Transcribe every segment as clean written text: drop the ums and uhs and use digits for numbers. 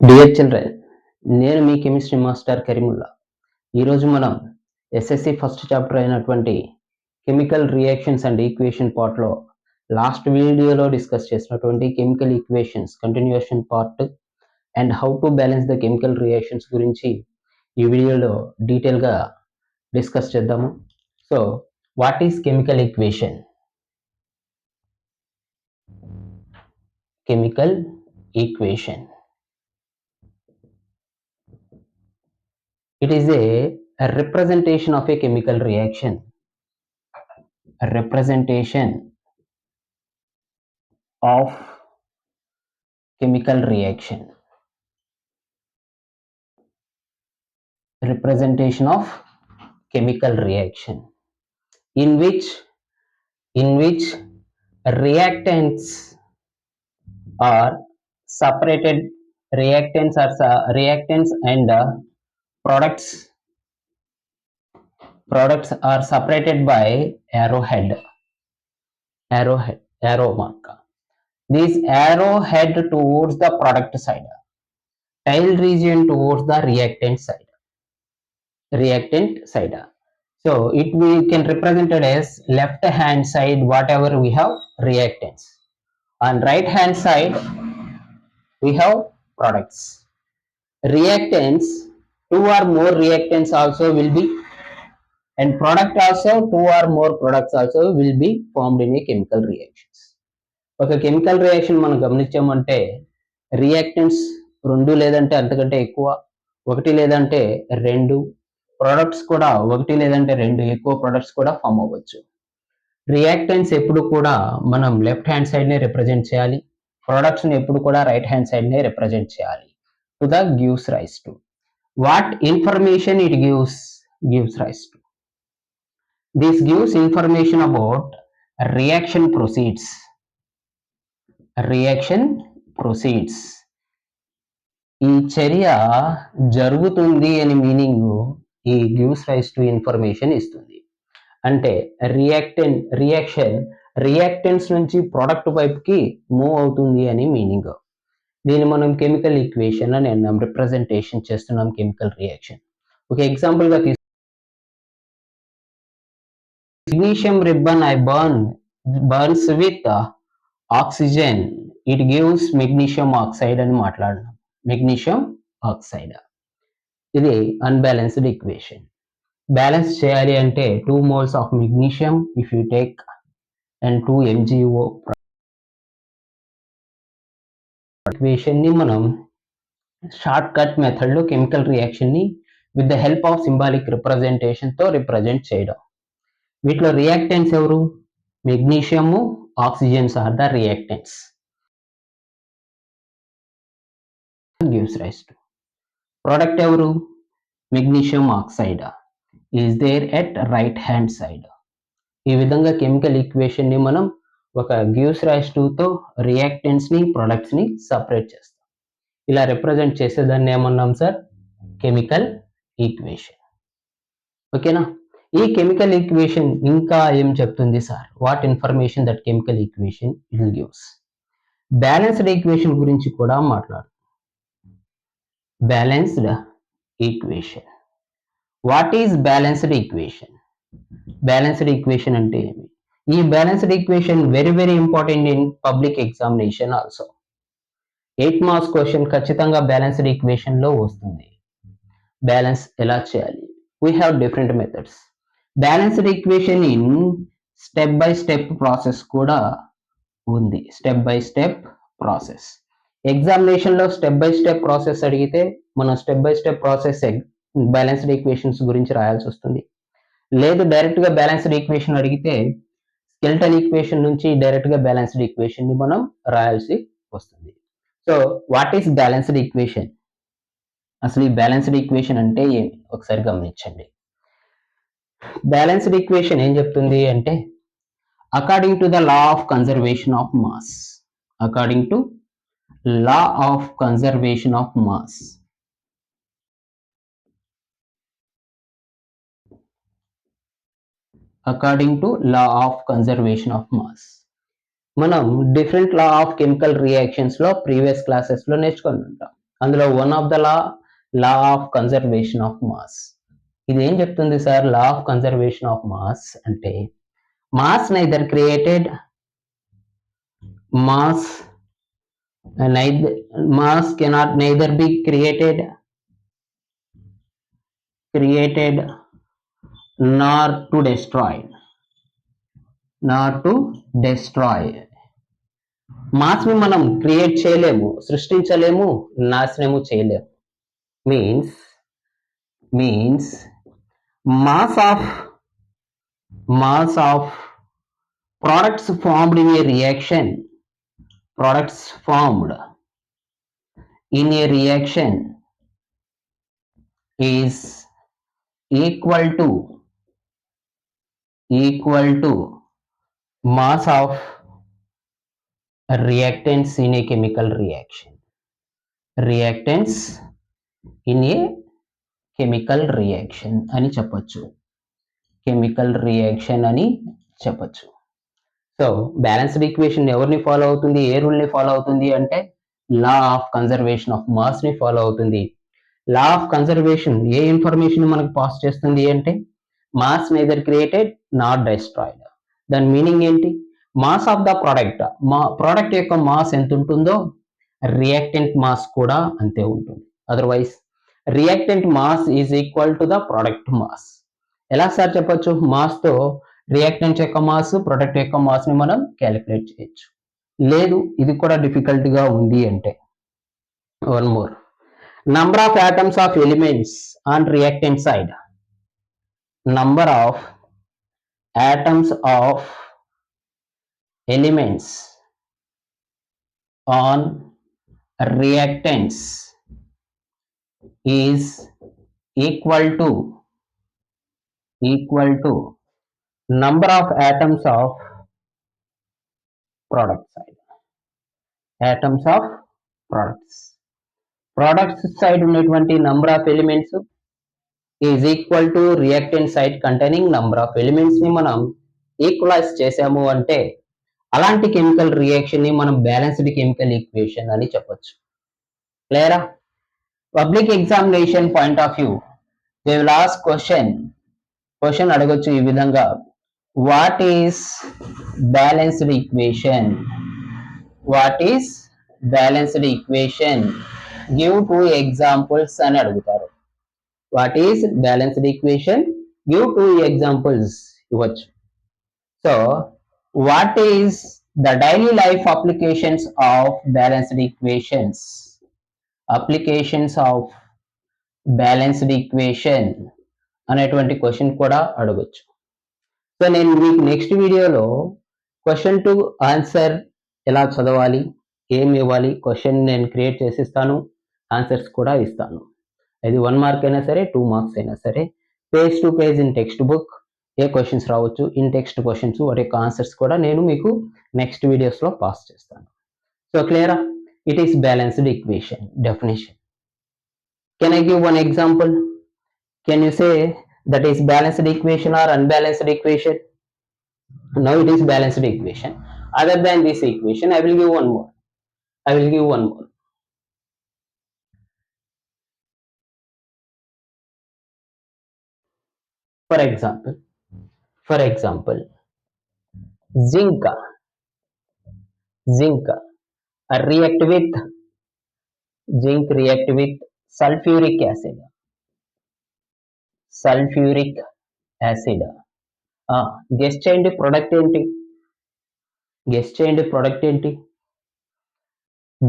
Dear children, నేను మీ chemistry master Karimulla. ఈరోజు మనం ఎస్ఎస్సి ఫస్ట్ చాప్టర్ అయినటువంటి కెమికల్ రియాక్షన్స్ అండ్ ఈక్వేషన్ పార్ట్లో లాస్ట్ వీడియోలో డిస్కస్ చేసినటువంటి chemical equations continuation part and how to balance the chemical reactions గురించి ఈ వీడియోలో డీటెయిల్గా డిస్కస్ చేద్దాము. So what is chemical equation? Chemical equation, it is a representation of a chemical reaction. A representation of chemical reaction. Representation of chemical reaction in which reactants are separated. Reactants and products are separated by arrow mark. This arrow head towards the product side, tail region towards the reactant side. So we can represent it as left hand side whatever we have reactants, on right hand side we have products. Reactants, two or more reactants also will be, and product also, two or more products also will be formed in a chemical reactions. ఒక chemical reaction మనం గమనించామంటే reactants రెండు లేదంటే అంతకంటే ఎక్కువ, ఒకటి లేదంటే రెండు products కూడా, ఒకటి లేదంటే రెండు ఎక్కువ ప్రొడక్ట్స్ కూడా ఫామ్ అవ్వచ్చు. రియాక్టెంట్స్ ఎప్పుడు కూడా మనం లెఫ్ట్ హ్యాండ్ సైడ్ నే రిప్రజెంట్ చేయాలి, ప్రొడక్ట్స్ ని ఎప్పుడు కూడా రైట్ హ్యాండ్ సైడ్ నే రిప్రజెంట్ చేయాలి. To the gives rise to what information it gives rise to. This gives information about reaction proceeds. ఈ చర్య జరుగుతుంది అని మీనింగ్ ఈ గివ్స్ రైస్ టు ఇన్ఫర్మేషన్ ఇస్తుంది. అంటే రియాక్టెంట్స్ నుంచి ప్రొడక్ట్ వైపుకి మూవ్ అవుతుంది అని మీనింగ్. దీన్ని మనం కెమికల్ ఈక్వేషన్ అని అన్నాం, రిప్రజెంటేషన్ చేస్తున్నాం కెమికల్ రియాక్షన్. ఒక ఎగ్జాంపుల్ గా magnesium ribbon I burns with oxygen, it gives magnesium oxide అని మాట్లాడినాం. మెగ్నీషియం ఆక్సైడ్, ఇది అన్బ్యాలెన్స్డ్ ఈక్వేషన్. బ్యాలెన్స్ చేయాలి అంటే 2 moles of magnesium if you take and 2 MgO equation ని మనం షార్ట్ కట్ మెథడ్ లో కెమికల్ రియాక్షన్ ని with the help of symbolic representation తో రిప్రజెంట్ చేయడం. వీటిలో రియాక్టెంట్స్ ఎవరు? Magnesium, oxygens are the reactants. Gives rise to product ఎవరు? Magnesium oxide is there at right hand side. ఈ విధంగా కెమికల్ ఈక్వేషన్ ని మనం ఒక గివ్స్ రైస్ టు తో రియాక్టెంట్స్ ని ప్రొడక్ట్స్ ని సపరేట్ చేస్తాం. ఇలా రిప్రజెంట్ చేసేదాన్ని ఏమన్నాం సార్? Chemical equation. ఓకేనా? ఈ కెమికల్ ఈక్వేషన్ ఇంకా ఏం చెప్తుంది sir? What information that chemical equation will gives. Balanced equation గురించి కూడా మాట్లాడు. Balanced equation. What is balanced equation? Balanced equation అంటే ఏమి? ఈ balanced equation very very important in public examination also. 8 marks question ఖచ్చితంగా బ్యాలెన్స్డ్ ఈక్వేషన్ లో వస్తుంది. Balance ఎలా చేయాలి? We have different methods. Balanced equation in step by step process కూడా ఉంది. Step by step process. Examination లో స్టెప్ బై స్టెప్ ప్రాసెస్ అడిగితే మనం step by step process balanced equations గురించి రాయాల్సి వస్తుంది. లేదు డైరెక్ట్ గా బ్యాలెన్స్డ్ ఈక్వేషన్ అడిగితే స్కెల్టన్ ఈక్వేషన్ నుంచి డైరెక్ట్ గా బ్యాలెన్స్డ్ ఈక్వేషన్ ని మనం రాయాల్సి వస్తుంది. So what is balanced equation? అసలు ఈ బ్యాలెన్స్డ్ ఈక్వేషన్ అంటే ఏమి ఒకసారి గమనించండి. బ్యాలెన్స్డ్ ఈక్వేషన్ ఏం చెప్తుంది అంటే according to the law of conservation of mass. According to law of conservation of mass. According to law of conservation of mass. మనం different law of chemical reactions లో previous classes లో నేర్చుకొని ఉంటాం. అందులో one of the law of conservation of mass. ఇది ఏం చెప్తుంది sir? Law of conservation of mass అంటే mass neither created mass mass cannot neither be created nor to destroy. Mass ని మనం క్రియేట్ చేయలేము, సృష్టించలేము, నాశనము చేయలేము. Means mass of products formed in a reaction is equal to mass of reactants in a chemical reaction. అని చెప్పొచ్చు. Chemical reaction అని చెప్పొచ్చు. So balanced equation ఎవరిని ఫాలో అవుతుంది? ఏ రూల్ ని ఫాలో అవుతుంది అంటే లా ఆఫ్ కన్జర్వేషన్ ఆఫ్ మాస్ ని ఫాలో అవుతుంది. లా ఆఫ్ కన్జర్వేషన్ ఏ ఇన్ఫర్మేషన్ మనకు పాస్ చేస్తుంది అంటే mass neither created not destroyed. దాని మీనింగ్ ఏంటి? మాస్ ఆఫ్ ద ప్రోడక్ట్ యొక్క మాస్ ఎంత ఉంటుందో రియాక్టెంట్ మాస్ కూడా అంతే ఉంటుంది. Otherwise reactant mass is equal to the product mass. ఎలా సార్ చెప్పొచ్చు? మాస్ తో రియాక్టెంట్ యొక్క మాస్, ప్రొడక్ట్ యొక్క మాస్ ని మనం క్యాలిక్యులేట్ చేయొచ్చు. లేదు, ఇది కూడా డిఫికల్ట్ గా ఉంది అంటే one more, number of atoms of elements on reactant side. Number of atoms of elements on reactants is equal to number of atoms of product side. Products side ఉన్నటువంటి number of elements is equal to reactant side containing number of elements ని మనం equalise చేసాము అంటే అలాంటి chemical reaction ని మనం balanced chemical equation అని చెప్పొచ్చు. క్లియరా? Public examination point of view they will ask question అడగొచ్చు ఈ విధంగా, what is balanced equation? Give 2 examples అని అడుగుతారు. What is balanced equation? Give 2 examples ఇవ్వచ్చు. So what is the daily life applications of balanced equations? అనేటువంటి question కూడా అడగొచ్చు. So నేను మీకు నెక్స్ట్ వీడియోలో క్వశ్చన్ టు ఆన్సర్ ఎలా చదవాలి, ఏం ఇవ్వాలి, క్వశ్చన్ నేను క్రియేట్ చేసిస్తాను, ఆన్సర్స్ కూడా ఇస్తాను. అది 1 మార్క్ అయినా సరే, 2 మార్క్స్ అయినా సరే, page to page in text book A questions రావచ్చు, ఇన్ టెక్స్ట్ క్వశ్చన్స్ వాటి యొక్క ఆన్సర్స్ కూడా నేను మీకు నెక్స్ట్ వీడియోస్లో పాస్ చేస్తాను. సో క్లియరా? It is balanced equation definition. Can I give one example? Can you say that is balanced equation or unbalanced equation? Now it is balanced equation. Other than this equation, I will give one more. For example, zinc react with sulfuric acid. Guess చేయండి product ఏంటి?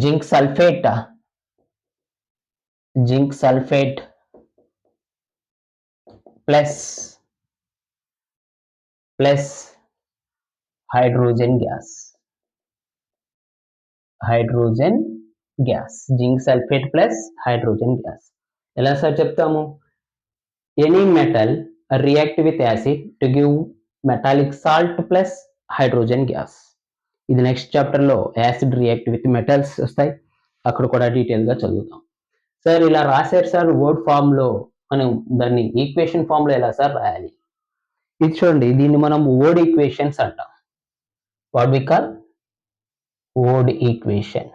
Zinc sulphate plus hydrogen gas. Zinc sulphate plus hydrogen gas. ఎలా sir చెప్తాము? Any metal react with acid to give metallic salt plus hydrogen gas. ఇది next చాప్టర్లో acid react with metals వస్తాయి, అక్కడ కూడా డీటెయిల్గా చదువుతాం. సార్ ఇలా రాశారు సార్ వర్డ్ ఫామ్లో, మనం దాన్ని ఈక్వేషన్ ఫామ్లో ఎలా సార్ రాయాలి? ఇది చూడండి, దీన్ని మనం వర్డ్ ఈక్వేషన్స్ అంటాం. What we call word equation.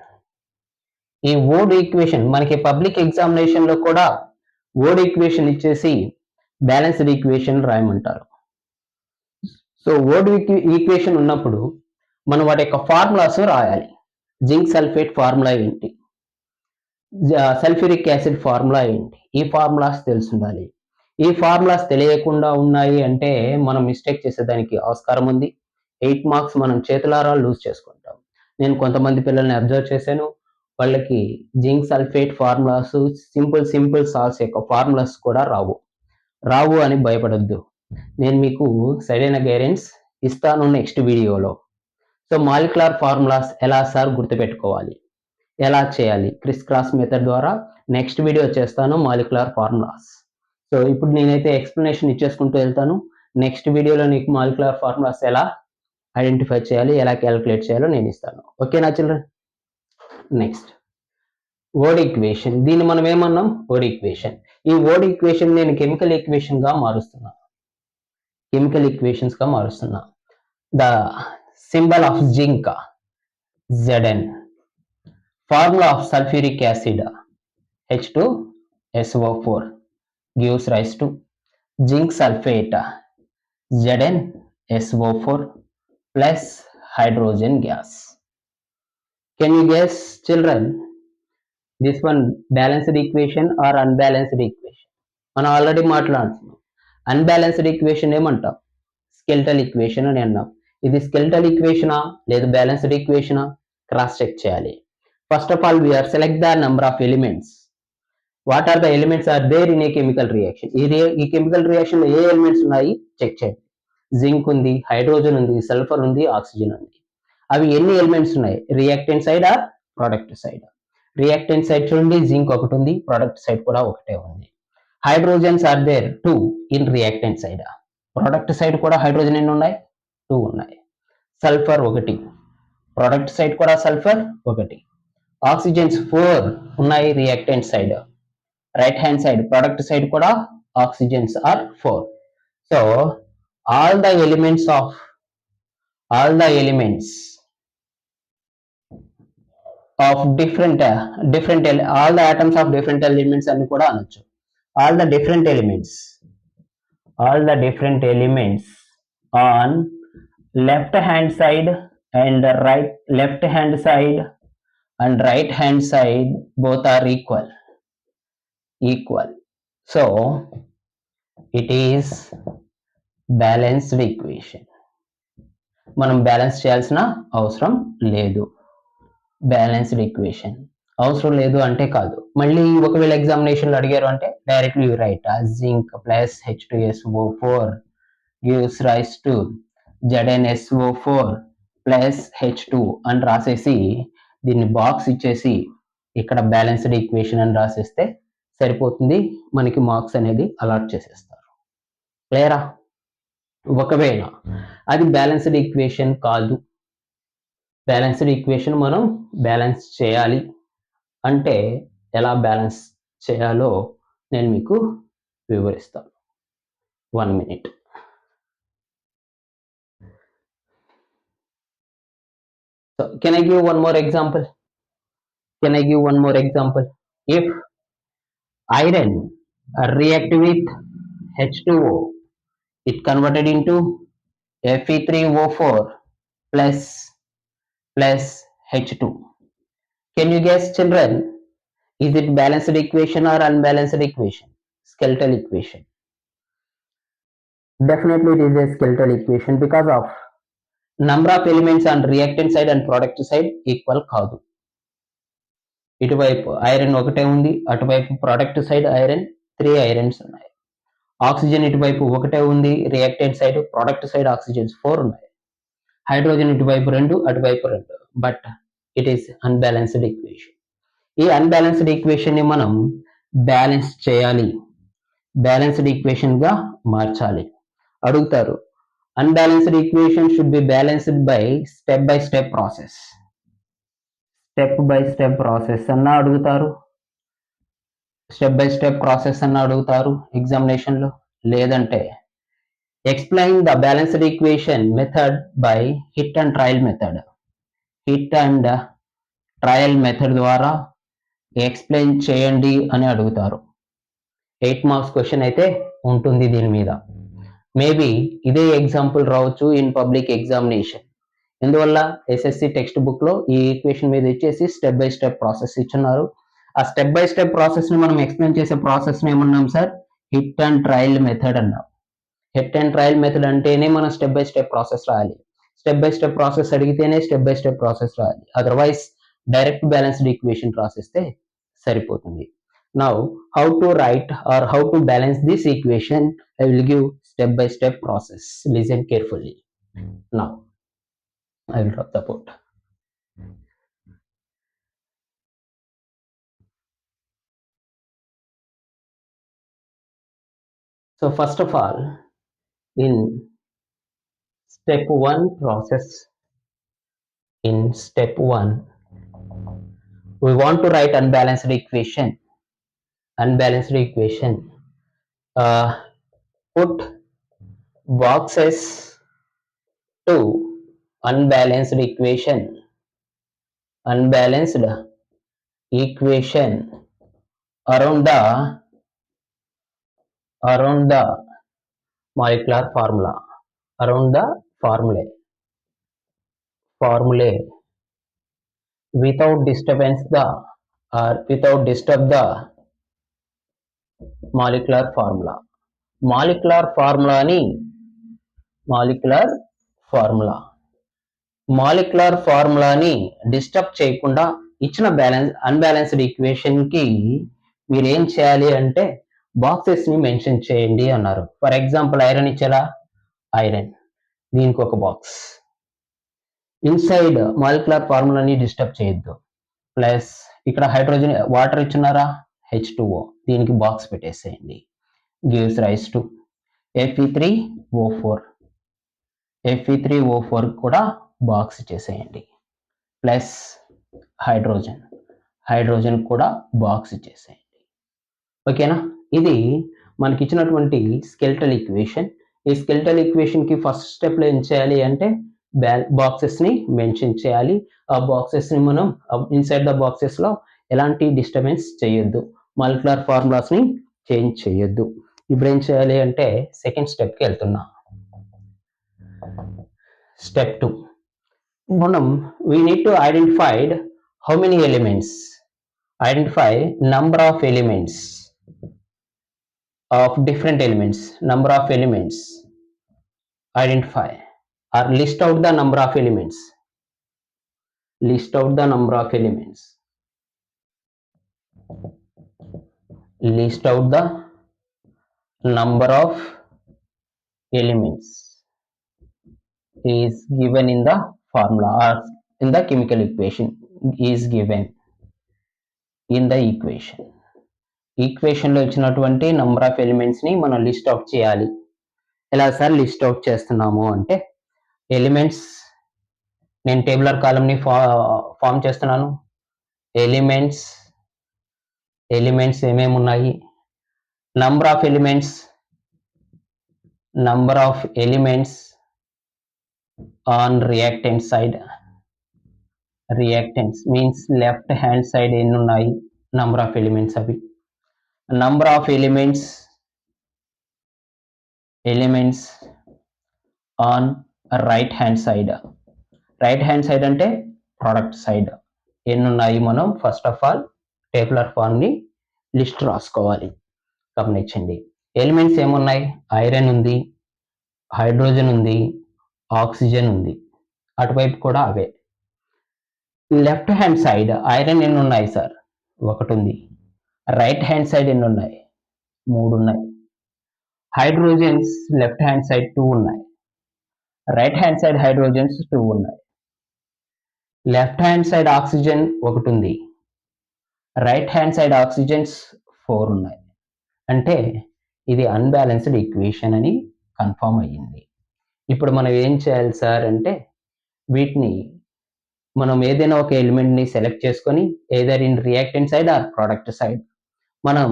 ఈ ఓడ్ ఈక్వేషన్ మనకి పబ్లిక్ ఎగ్జామినేషన్ లో కూడా ఓడ్ ఈక్వేషన్ ఇచ్చేసి బ్యాలెన్స్డ్ ఈక్వేషన్ రాయమంటారు. సో ఓడ్ ఈక్వేషన్ ఉన్నప్పుడు మనం వాటి యొక్క ఫార్ములాస్ రాయాలి. జింక్ సల్ఫేట్ ఫార్ములా ఏంటి, సల్ఫ్యూరిక్ యాసిడ్ ఫార్ములా ఏంటి, ఈ ఫార్ములాస్ తెలుసుండాలి. ఈ ఫార్ములాస్ తెలియకుండా ఉన్నాయి అంటే మనం మిస్టేక్ చేసేదానికి ఆస్కారం ఉంది. 8 మార్క్స్ మనం చేతులారా లూజ్ చేసుకుంటాం. నేను కొంతమంది పిల్లల్ని అబ్జర్వ్ చేశాను, వాళ్ళకి zinc sulphate formulas, simple salts యొక్క ఫార్ములాస్ కూడా రావు అని భయపడొద్దు. నేను మీకు సరైన గైడెన్స్ ఇస్తాను నెక్స్ట్ వీడియోలో. సో మాలిక్యులర్ ఫార్ములాస్ ఎలా సార్ గుర్తుపెట్టుకోవాలి, ఎలా చేయాలి, క్రిస్ క్రాస్ మెథడ్ ద్వారా నెక్స్ట్ వీడియో చేస్తాను మాలిక్యులర్ ఫార్ములాస్. సో ఇప్పుడు నేనైతే ఎక్స్ప్లెనేషన్ ఇచ్చేసుకుంటూ వెళ్తాను. నెక్స్ట్ వీడియోలో నీకు మాలిక్యులర్ ఫార్ములాస్ ఎలా ఐడెంటిఫై చేయాలి, ఎలా క్యాలిక్యులేట్ చేయాలో నేను ఇస్తాను. ఓకేనా చిల్డ్రన్? Next ఓడ్ equation. దీన్ని మనం ఏమన్నాం? Word equation. ఈ ఓడ్ ఈక్వేషన్ నేను కెమికల్ ఈక్వేషన్ గా మారుస్తున్నా. The symbol of zinc Zn, formula of sulfuric acid H2SO4 gives rise to zinc sulfate ZnSO4 plus hydrogen gas. Can you guess, children, this one balanced equation or unbalanced equation? మనం already మాట్లాడుతున్నాం. Unbalanced equation ఏమంటాం? Skeletal equation అని అన్నాం. ఇది skeletal ఈక్వేషనా లేదా balanced ఈక్వేషనా? Cross check చేయాలి. First of all we are select the number of elements. What are the elements are there in a chemical reaction. ఈ కెమికల్ రియాక్షన్ లో ఏ ఎలిమెంట్స్ ఉన్నాయి చెక్ చేయండి. జింక్ ఉంది, హైడ్రోజన్ ఉంది, సల్ఫర్ ఉంది, ఆక్సిజన్ ఉంది. అవి ఎన్ని ఎలిమెంట్స్ ఉన్నాయి? Reactant side or product side? Reactant side చూడండి, జింక్ ఒకటి ఉంది, ప్రొడక్ట్ సైడ్ కూడా ఒకటే ఉంది. Hydrogens are there 2 in reactant side. Product side కూడా హైడ్రోజన్ ఎన్ని ఉన్నాయి? 2 ఉన్నాయి. సల్ఫర్ 1, ప్రొడక్ట్ సైడ్ కూడా సల్ఫర్ 1. ఆక్సిజన్స్ 4 ఉన్నాయి reactant side. Right hand side product side కూడా oxygens are 4. So all the atoms of different elements అని కూడా అనొచ్చు. all the different elements on left hand side and right hand side both are equal. So it is balanced equation. మనం balance చేయాల్సిన అవసరం లేదు. Balanced equation అవసరం లేదు అంటే కాదు, మళ్ళీ ఒకవేళ ఎగ్జామినేషన్లో అడిగారు అంటే directly you right zinc plus H2SO4 gives rise to ZnSO4 plus H2 అని రాసేసి దీన్ని బాక్స్ ఇచ్చేసి ఇక్కడ బ్యాలెన్స్డ్ ఈక్వేషన్ అని రాసేస్తే సరిపోతుంది, మనకి మార్క్స్ అనేది అలాట్ చేసేస్తారు. క్లియరా? ఒకవేళ అది బ్యాలెన్స్డ్ ఈక్వేషన్ కాదు, బ్యాలెన్స్డ్ ఈక్వేషన్ మనం బ్యాలెన్స్ చేయాలి అంటే ఎలా బ్యాలెన్స్ చేయాలో నేను మీకు వివరిస్తాను. 1 minute. So can I give one more example? If iron react with H2O, it converted into Fe3O4 plus H2. Can you guess, children, is it balanced equation or unbalanced equation? Skeletal equation. Definitely it is a skeletal equation because of number of elements on reactant side and product side equal కాదు. ఇటువైపు iron ఒకటే ఉంది, అటువైపు product side iron 3 irons ఉన్నాయి. Oxygen ఇటువైపు ఒకటే ఉంది, reactant side product side oxygens 4 ఉన్నాయి. హైడ్రోజన్ ఇటువైపు 2, అటువైపు 2. But it is unbalanced equation. ఈ అన్బ్యాలెన్స్డ్ ఈక్వేషన్ ని మనం బ్యాలెన్స్ చేయాలి, బ్యాలెన్స్డ్ ఈక్వేషన్ గా మార్చాలి. అడుగుతారు, unbalanced equation should be balanced by step by step process అన్న అడుగుతారు, ఎగ్జామినేషన్ లో. లేదంటే explain the balanced equation method by hit and trial method ద్వారా ఎక్స్ప్లెయిన్ చేయండి అని అడుగుతారు. 8 మార్క్స్ క్వశ్చన్ అయితే ఉంటుంది దీని మీద. మేబీ ఇదే ఎగ్జాంపుల్ రావచ్చు ఇన్ పబ్లిక్ ఎగ్జామినేషన్. ఎందువల్ల ఎస్ఎస్సి టెక్స్ట్ బుక్ లో ఈ ఈక్వేషన్ మీద ఇచ్చేసి స్టెప్ బై స్టెప్ ప్రాసెస్ ఇచ్చున్నారు. ఆ స్టెప్ బై స్టెప్ ప్రాసెస్ ని మనం ఎక్స్ప్లెయిన్ చేసే ప్రాసెస్ ని ఏమన్నాం sir? Hit and trial method అన్నాం. హిట్ అండ్ ట్రయల్ మెథడ్ అంటేనే మనం స్టెప్ బై స్టెప్ ప్రాసెస్ రాయాలి. స్టెప్ బై స్టెప్ ప్రాసెస్ అడిగితేనే స్టెప్ బై స్టెప్ ప్రాసెస్ రాయాలి. అదర్వైజ్ డైరెక్ట్ బ్యాలెన్స్డ్ ఈక్వేషన్ రాసేస్తే సరిపోతుంది. Now, how to write or how to balance this equation, I will give step by step process. Listen carefully. Now, I will drop the board. So first of all, in step 1 process, in step 1, we want to write unbalanced equation. Unbalanced equation. Put boxes to unbalanced equation. Unbalanced equation around the molecular formula, around the formulae without disturbance the or without disturb the molecular formula. Molecular formula ni molecular ఫార్ములాని disturb చేయకుండా ఇచ్చిన unbalanced equation కి మీరు ఏం చేయాలి అంటే boxes ని mention చేయండి అన్నారు. ఫర్ ఎగ్జాంపుల్ ఐరన్ ఇచ్చారా, ఐరన్, దీనికి ఒక బాక్స్. ఇన్సైడ్ మాలిక్యులర్ ఫార్ములాని డిస్టర్బ్ చేయొద్దు. ప్లస్ ఇక్కడ హైడ్రోజన్ వాటర్ ఇచ్చున్నారా, H2O, దీనికి బాక్స్ పెట్టేసేయండి. Gives rise to Fe3O4. Fe3O4 కూడా బాక్స్ చేసేయండి. ప్లస్ హైడ్రోజన్ కూడా బాక్స్ చేసేయండి. ఓకేనా? ఇది మనకి ఇచ్చినటువంటి స్కెల్టల్ ఈక్వేషన్. ఈ స్కెల్టల్ ఈక్వేషన్ కి ఫస్ట్ స్టెప్ లో ఏం చేయాలి అంటే బాక్సెస్ ని మెన్షన్ చేయాలి. ఆ బాక్సెస్ ని మనం ఇన్సైడ్ ద బాక్సెస్ లో ఎలాంటి డిస్టర్బెన్స్ చేయొద్దు, మాలిక్యులర్ ఫార్ములాస్ ని చేంజ్ చేయొద్దు. ఇప్పుడు ఏం చేయాలి అంటే సెకండ్ స్టెప్ కి వెళ్తున్నా. Step 2. We need to identify how many elements. Identify number of elements of different elements. Number of elements. Identify or list out the number of elements. List out the number of elements. List out the number of elements is given in the formula or in the chemical equation is given in the equation. Equation లో ఇచ్చినటువంటి number of elements ని మనం list out చేయాలి. ఎలా sir list out చేస్తున్నాము అంటే, elements నేను tabular column ని ఫామ్ చేస్తున్నాను. ఎలిమెంట్స్ ఏమేమి ఉన్నాయి, number of elements on reactant side. Reactants means left hand side ఎన్ని ఉన్నాయి, నంబర్ ఆఫ్ ఎలిమెంట్స్ అవి. Number of elements on right hand side. Right hand side అంటే ప్రొడక్ట్ సైడ్ ఎన్ని ఉన్నాయి మనం first of all tabular form ని list రాసుకోవాలి. గమనించండి, ఎలిమెంట్స్ ఏమున్నాయి, ఐరన్ ఉంది, హైడ్రోజన్ ఉంది, ఆక్సిజన్ ఉంది, అటువైపు కూడా అవే. లెఫ్ట్ హ్యాండ్ సైడ్ ఐరన్ ఎన్ని ఉన్నాయి సార్, ఒకటి ఉంది. రైట్ హ్యాండ్ సైడ్ ఎన్ని ఉన్నాయి, 3 ఉన్నాయి. హైడ్రోజన్స్ లెఫ్ట్ హ్యాండ్ సైడ్ 2 ఉన్నాయి. రైట్ హ్యాండ్ సైడ్ హైడ్రోజన్స్ 2 ఉన్నాయి. లెఫ్ట్ హ్యాండ్ సైడ్ ఆక్సిజన్ ఒకటి ఉంది. రైట్ హ్యాండ్ సైడ్ ఆక్సిజన్స్ 4 ఉన్నాయి. అంటే ఇది అన్బ్యాలెన్స్డ్ ఈక్వేషన్ అని కన్ఫర్మ్ అయ్యింది. ఇప్పుడు మనం ఏం చేయాలి సార్ అంటే, వీటిని మనం ఏదైనా ఒక ఎలిమెంట్ ని సెలెక్ట్ చేసుకొని either in reactant side or product side మనం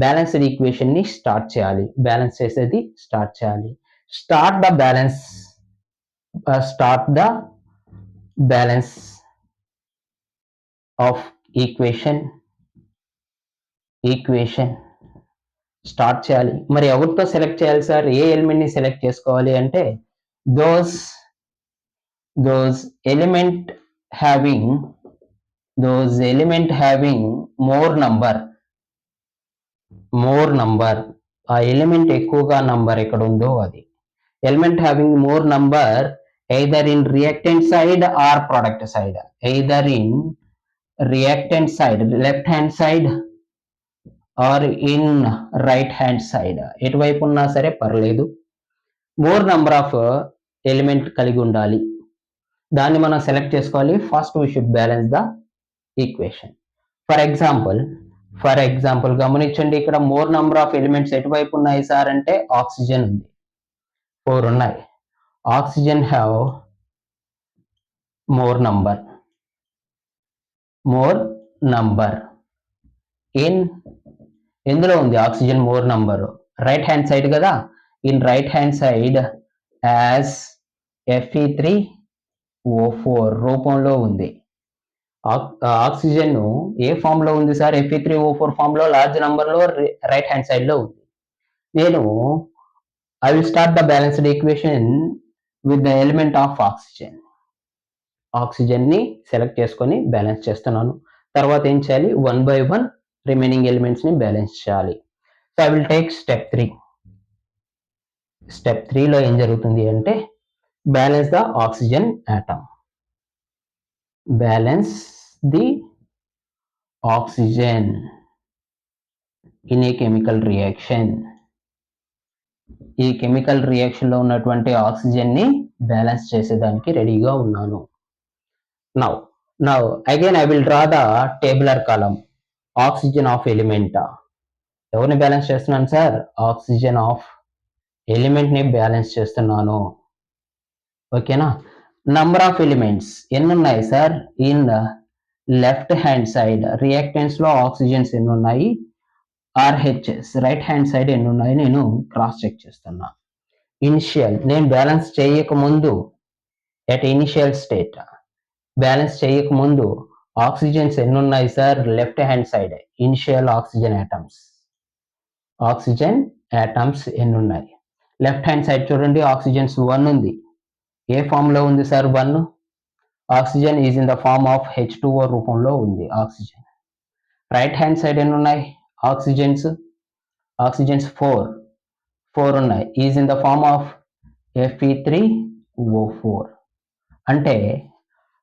బ్యాలెన్స్డ్ ఈక్వేషన్ ని స్టార్ట్ చేయాలి. Start the balance of equation equation start చేయాలి. మరి ఎవరితో సెలెక్ట్ చేయాలి సార్? ఏ ఎలిమెంట్ ని సెలెక్ట్ చేసుకోవాలి అంటే those element having more number ఆ ఎలిమెంట్ ఎక్కువగా నంబర్ ఎక్కడ ఉందో అది element having more number either in reactant side or product side, either in reactant side left hand side or in right hand side, ఎటువైపు ఉన్నా సరే పర్లేదు, మోర్ నంబర్ ఆఫ్ ఎలిమెంట్ కలిగి ఉండాలి. దాన్ని మనం సెలెక్ట్ చేసుకోవాలి. First we should balance the equation. For example గమనించండి, ఇక్కడ మోర్ నంబర్ ఆఫ్ ఎలిమెంట్స్ ఎటువైపు ఉన్నాయి సార్ అంటే ఆక్సిజన్ ఉంది, 4 ఉన్నాయి. Oxygen have more number in ఎందులో ఉంది oxygen more number? Right hand side కదా. In right hand side as Fe3O4 రూపంలో ఉంది. ఆక్సిజన్ ఏ ఫామ్ లో ఉంది సార్? Fe3O4 ఫామ్ లో లార్జ్ నంబర్ లో రైట్ హ్యాండ్ సైడ్ లో ఉంది. నేను I will start the balanced equation with the element of oxygen ని సెలెక్ట్ చేసుకొని బ్యాలెన్స్ చేస్తున్నాను. తర్వాత ఏం చేయాలి? 1 by 1 రిమైనింగ్ ఎలిమెంట్స్ ని బ్యాలెన్స్ చేయాలి. So I will take step 3. Step 3 లో ఏం జరుగుతుంది అంటే balance the oxygen atom. Balance the oxygen in a chemical reaction. ఈ కెమికల్ రియాక్షన్ లో ఉన్నటువంటి ఆక్సిజన్ ని బ్యాలెన్స్ చేసేదానికి రెడీగా ఉన్నాను. Now again I will draw the tabular column. Oxygen of element ఎవరిని బ్యాలెన్స్ చేస్తున్నాను సార్? ఆక్సిజన్ ఆఫ్ ఎలిమెంట్ ని బ్యాలెన్స్ చేస్తున్నాను. ఓకేనా? నంబర్ ఆఫ్ ఎలిమెంట్స్ ఎన్ని ఉన్నాయి sir? In left hand side reactants లో ఆక్సిజన్స్ ఎన్ని ఉన్నాయి? RHS రైట్ హ్యాండ్ సైడ్ ఎన్ని ఉన్నాయి నేను క్రాస్ చెక్ చేస్తున్నా. ఇనిషియల్ నేను బ్యాలెన్స్ చేయకముందు ఎట్ ఇనిషియల్ స్టేట్ బ్యాలెన్స్ చేయకముందు ఆక్సిజన్స్ ఎన్ని ఉన్నాయి sir? Left hand side initial oxygen atoms ఎన్ని ఉన్నాయి? లెఫ్ట్ హ్యాండ్ సైడ్ చూడండి, ఆక్సిజన్స్ 1 ఉంది. ఏ ఫామ్ లో ఉంది sir? 1. Oxygen is in the form of H2O రూపంలో ఉంది ఆక్సిజన్. రైట్ హ్యాండ్ సైడ్ ఎన్ని ఉన్నాయి ఆక్సిజన్స్? 4 ఉన్నాయి. Is in the form of Fe3O4. అంటే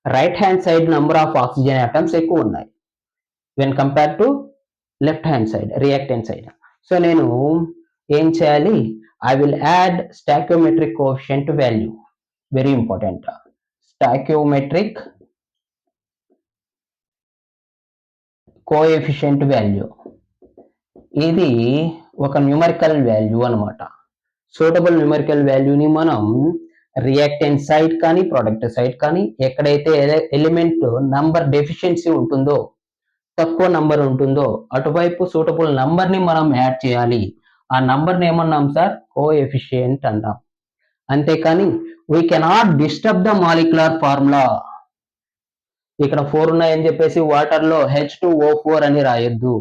right hand side number of oxygen atoms ఎక్కువ ఉన్నాయి when compare to left hand side reactant side. So నేను ఏం చేయాలి? I will add stoichiometric coefficient value. Very important. Stoichiometric coefficient value ఇది ఒక numerical value అనమాట. Suitable numerical వాల్యూని మనం రియాక్టెంట్ సైడ్ కానీ ప్రొడక్ట్ సైడ్ కానీ ఎక్కడైతే ఎలిమెంట్ నంబర్ డెఫిషియన్సీ ఉంటుందో, తక్కువ నంబర్ ఉంటుందో అటువైపు సూటబుల్ నంబర్ ని మనం యాడ్ చేయాలి. ఆ నంబర్ని ఏమన్నాం సార్? కోఎఫిషియంట్ అంటాం. అంతేకాని we cannot disturb the molecular formula. ఇక్కడ 4 ఉన్నాయని చెప్పేసి వాటర్ లో H2O4 అని రాయొద్దు.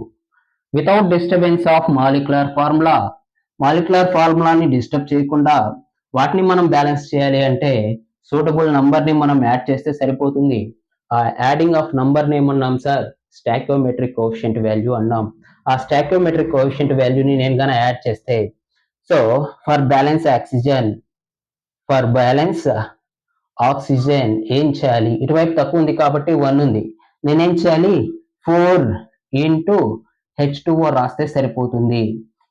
వితౌట్ డిస్టర్బెన్స్ ఆఫ్ మాలిక్యులర్ ఫార్ములాని డిస్టర్బ్ చేయకుండా వాటిని మనం బ్యాలెన్స్ చేయాలి అంటే సూటబుల్ నంబర్ ని మనం యాడ్ చేస్తే సరిపోతుంది. ఆ యాడింగ్ ఆఫ్ నంబర్ ని ఏమన్నాం సార్? స్టాయికియోమెట్రిక్ కోఎఫిషియంట్ వాల్యూ అన్నాం. ఆ స్టాయికియోమెట్రిక్ కోఎఫిషియంట్ వాల్యూని నేను గాన యాడ్ చేస్తే, సో ఫర్ బ్యాలెన్స్ ఆక్సిజన్ ఏం చేయాలి? ఇటువైపు తక్కువ ఉంది కాబట్టి 1 ఉంది. నేనేం చేయాలి? 4 into H2O రాస్తే సరిపోతుంది.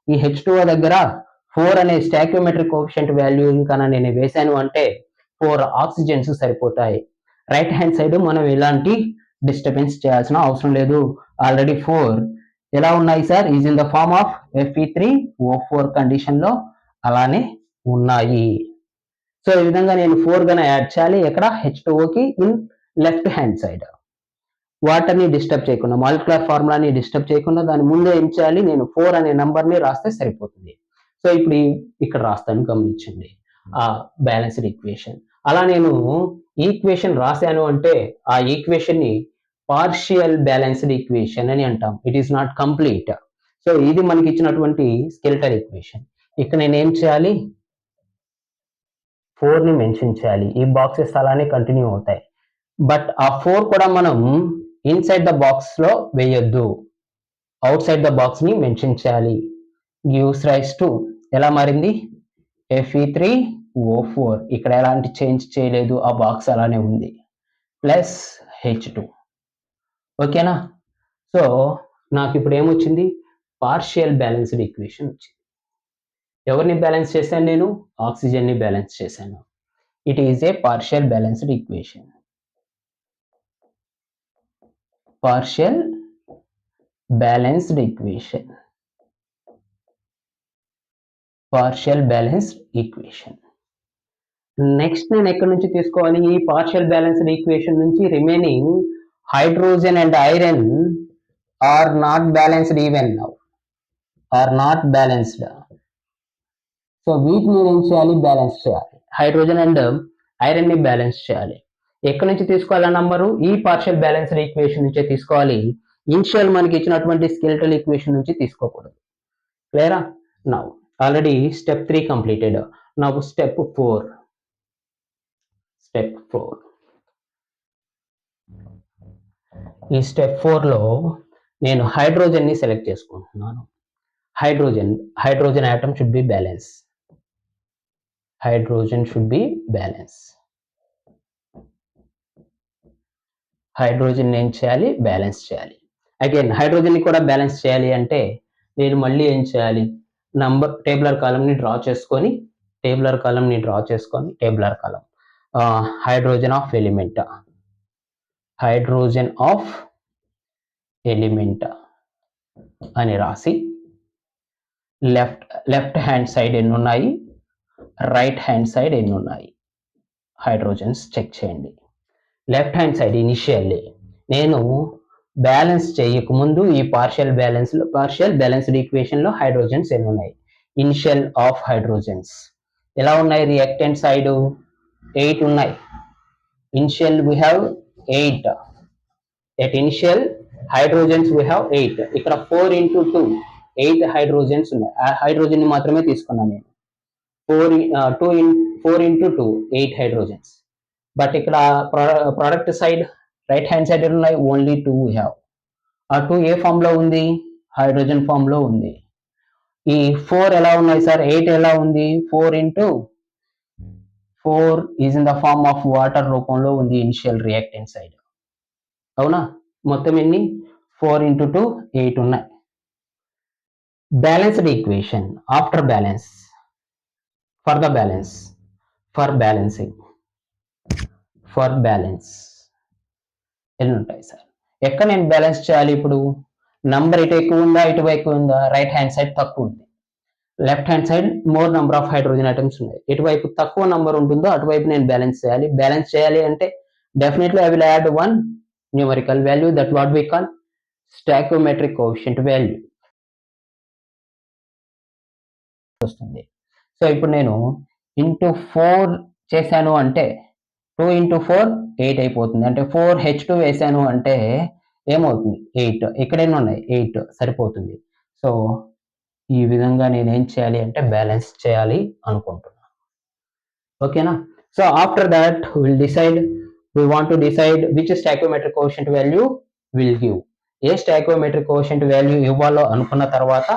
ఈ H2O దగ్గర 4 అనే స్టాయికియోమెట్రిక్ కోఎఫిషియంట్ వాల్యూ ఇంకా నేను వేశాను అంటే 4 ఆక్సిజన్స్ సరిపోతాయి. రైట్ హ్యాండ్ సైడ్ మనం ఎలాంటి డిస్టర్బెన్స్ చేయాల్సిన అవసరం లేదు. ఆల్రెడీ 4 ఎలా ఉన్నాయి sir? Is in the form of Fe3O4 condition లో అలానే ఉన్నాయి. సో ఈ విధంగా నేను 4 గన యాడ్ చేయాలి. ఎక్కడ? H2Oకి ఇన్ లెఫ్ట్ హ్యాండ్ సైడ్. వాటర్ని డిస్టర్బ్ చేయకుండా, మాలిక్యులర్ ఫార్ములాని డిస్టర్బ్ చేయకుండా దాని ముందు ఏం చేయాలి? నేను 4 అనే నంబర్ని రాస్తే సరిపోతుంది. సో ఇప్పుడు ఇక్కడ రాస్తాను, గమనించండి ఆ బ్యాలెన్స్డ్ ఈక్వేషన్. అలా నేను ఈక్వేషన్ రాశాను అంటే ఆ ఈక్వేషన్ ని పార్షియల్ బ్యాలెన్స్డ్ ఈక్వేషన్ అని అంటాం. It is not complete. So ఇది మనకి ఇచ్చినటువంటి స్కెలిటల్ ఈక్వేషన్. ఇక్కడ నేను ఏం చేయాలి, 4ని మెన్షన్ చేయాలి. ఈ బాక్సెస్ అలానే కంటిన్యూ అవుతాయి. బట్ ఆ 4 కూడా మనం ఇన్సైడ్ ద బాక్స్ లో వేయొద్దు, అవుట్ సైడ్ ద బాక్స్ ని మెన్షన్ చేయాలి. గివ్స్ రైస్ టు ఎలా మారింది, Fe3O4. ఇక్కడ ఎలాంటి చేంజ్ చేయలేదు, ఆ బాక్స్ అలానే ఉంది, ప్లస్ H2. ఓకేనా. సో నాకు ఇప్పుడు ఏమొచ్చింది, పార్షియల్ బ్యాలెన్స్డ్ ఈక్వేషన్ వచ్చింది. ఎవరిని బ్యాలెన్స్ చేశాను నేను, ఆక్సిజన్ ని బ్యాలెన్స్ చేశాను. It is a partial balanced equation. Partial balanced equation. Partial balanced equation. Next నేను ఎక్కడి నుంచి తీసుకోవాలి, ఈ పార్షియల్ బ్యాలెన్స్డ్ ఈక్వేషన్ నుంచి remaining hydrogen and iron are not balanced even now, are not balanced. So వీటిని ఏం చేయాలి, బ్యాలెన్స్ చేయాలి. హైడ్రోజన్ అండ్ ఐరన్ ని బ్యాలెన్స్ చేయాలి. ఎక్కడి నుంచి తీసుకోవాలి నంబరు, ఈ పార్షియల్ బ్యాలెన్స్డ్ ఈక్వేషన్ నుంచే తీసుకోవాలి. ఇనిషియల్ మనకి ఇచ్చినటువంటి స్కెలిటల్ ఈక్వేషన్ నుంచి తీసుకోకూడదు. క్లియరా. Now already step 3 completed. Now step 4. Step 4. ఈ స్టెప్ 4లో నేను హైడ్రోజన్ ని సెలెక్ట్ చేసుకుంటున్నాను. Hydrogen atom should be balance. Hydrogen should be balance. Hydrogen ఏం చేయాలి, బ్యాలెన్స్ చేయాలి. అగైన్ హైడ్రోజన్ ని కూడా బ్యాలెన్స్ చేయాలి అంటే నేను మళ్ళీ ఏం చేయాలి, నంబర్ టేబులర్ కాలం ని డ్రా చేసుకొని, tabular column hydrogen of element, hydrogen of element అని రాసి లెఫ్ట్ హ్యాండ్ సైడ్ ఎన్ని ఉన్నాయి, రైట్ హ్యాండ్ సైడ్ ఎన్ని ఉన్నాయి, హైడ్రోజన్స్ చెక్ చేయండి. లెఫ్ట్ హ్యాండ్ సైడ్ ఇనిషియల్లీ నేను బ్యాలెన్స్ చేయకముందు ఈ పార్షియల్ బ్యాలెన్స్డ్ ఈక్వేషన్ లో హైడ్రోజన్స్ ఎన్ని ఉన్నాయి, ఇనిషియల్ ఆఫ్ హైడ్రోజన్స్ ఎలా ఉన్నాయి, రియాక్టెంట్ సైడ్ 8 ఉన్నాయి. Initial we have 8. at initial hydrogens we have 8. ఇక్కడ 4 into 2 8 హైడ్రోజన్స్ ఉన్నాయి. ఆ హైడ్రోజన్ ని మాత్రమే తీసుకున్నాను నేను. 4 into 2 8 హైడ్రోజన్స్. బట్ ఇక్కడ product side right hand side ఉన్నాయి, ఓన్లీ 2 we have. ఆ 2 ఏ ఫామ్ లో ఉంది, హైడ్రోజన్ ఫామ్ లో ఉంది. ఈ 4 ఎలా ఉన్నాయి సార్, 8 ఎలా ఉంది, 4 into 4 is in the form of water రూపంలో ఉంది ఇనిషియల్ రియాక్టెంట్ సైడ్. అవునా. మొత్తం ఎన్ని, 4 into 2 8 ఉన్నాయి. Balanced equation after balance, for the balance, for balancing, for balance ఎన్ని ఉంటాయి సార్. ఎక్కడ నేను బ్యాలెన్స్ చేయాలి, ఇప్పుడు నంబర్ ఇటు ఎక్కువ ఉందా, ఇటు ఎక్కువ ఉందా, రైట్ హ్యాండ్ సైడ్ తక్కువ ఉంది, left hand side more number of hydrogen items ఉన్నాయి. ఎటువైపు తక్కువ నంబర్ ఉంటుందో అటువైపు నేను బ్యాలెన్స్ చేయాలి. బ్యాలెన్స్ చేయాలి అంటే definitely I will add one numerical value, that what we call stoichiometric coefficient value వస్తుంది. సో ఇప్పుడు నేను ఇంటూ 4 చేశాను అంటే 2 into 4 8 అయిపోతుంది. అంటే 4H2 వేసాను అంటే ఏమవుతుంది, 8. ఎక్కడైనా ఉన్నాయి 8 సరిపోతుంది. సో ఈ విధంగా నేను ఏం చేయాలి అంటే బ్యాలెన్స్ చేయాలి అనుకుంటున్నాను. ఓకేనా. So after that will decide, we want to decide which stoichiometric coefficient value will give. A stoichiometric coefficient value ఇవ్వాలో అనుకున్న తర్వాత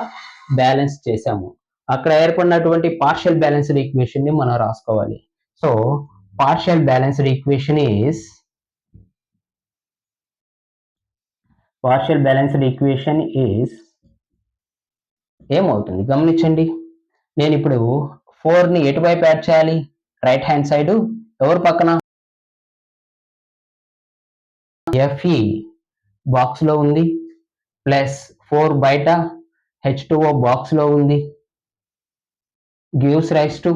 బ్యాలెన్స్ చేసాము. అక్కడ ఏర్పడినటువంటి పార్షియల్ బ్యాలెన్స్డ్ ఈక్వేషన్ ని మనం రాసుకోవాలి. So partial balanced equation is ఏమవుతుంది గమనించండి. నేను ఇప్పుడు 4 ని ఎటువైపు యాడ్ చేయాలి, రైట్ హ్యాండ్ సైడ్, ఎవరు పక్కన, Fe బాక్స్ లో ఉంది, ప్లస్ 4 బయట H2O బాక్స్ లో ఉంది, గివ్స్ రైస్ టు